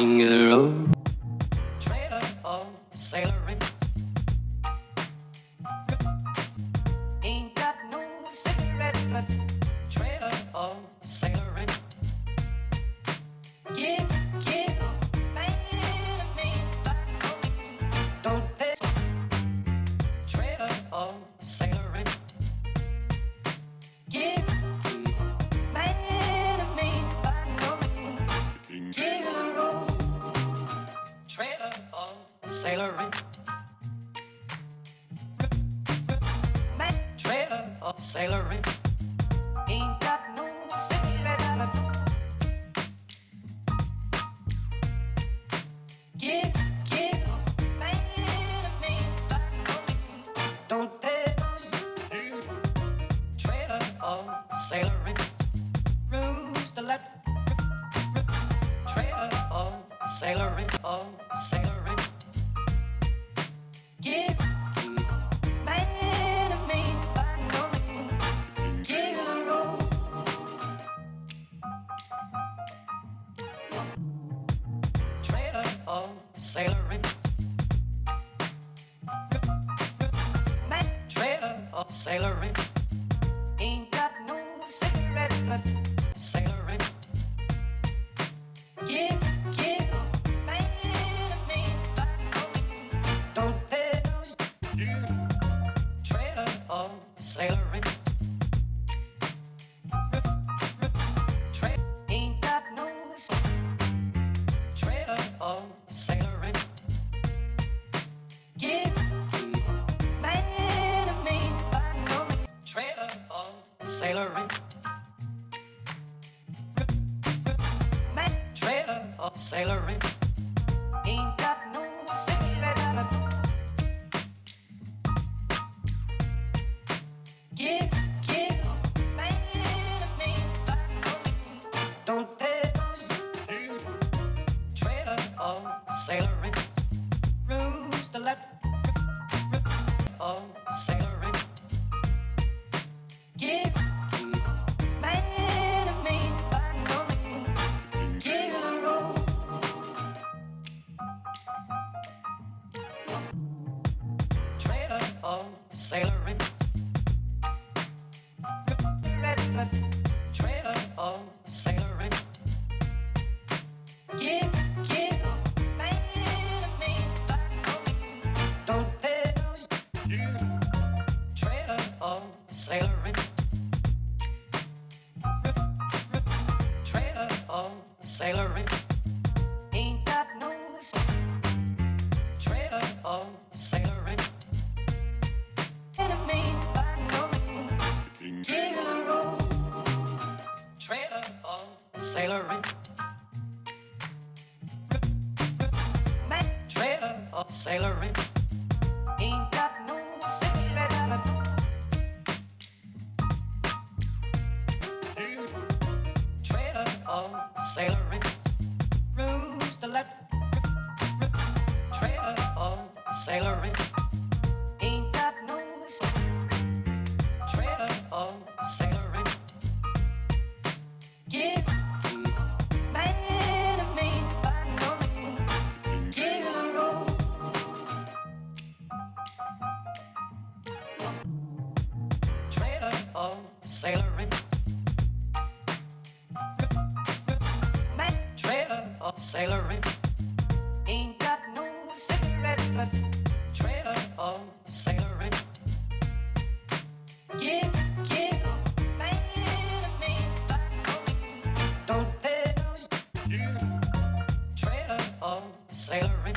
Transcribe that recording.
King of the road. Trailer for sailoring. Ain't got no cigarettes, but trailer for sailoring. Give man a man, don't pay. Trailer for sailoring. Give man a man, king of the road. Trailer for sailoring. Trailer for sailoring. Ain't got no cigarettes, but give man a man, don't pay. Trailer for sailoring. Rooms to let. Trailer for sailoring. Sailoring. Give man a man, king of the road. Trailer for sailoring. Trailer for sailoring. Ain't got no cigarettes, but sailoring. Give man a man, don't pay. Trailer for sailoring. Ain't got no trailer for sailoring. Give man a man, trailer for sailoring. Trailer for sailoring. Ain't got no cigarettes, but give man a man, don't pay. Trailer for sailoring. Rooms to let. For sailoring. Give man a man, king of the road. Trailer for sailoring. Trailer for sailoring. Give man a man, don't pay. Trailer for sailoring. Trailer for sailoring. Ain't got no trailer for sailoring. Enemy by no man, king of the road. Trailer for sailoring. Trailer for sailoring. Ain't got no cigarettes, but trailer for sailoring. Rooms to let. Trailer for sailoring. Ain't got no trailer for sailoring. Give man a man, king of the road. Trailer for sailoring. Trailer for sailoring. Ain't got no cigarettes, but trailer for sailoring. Give man a man, don't pay. Trailer for sailoring.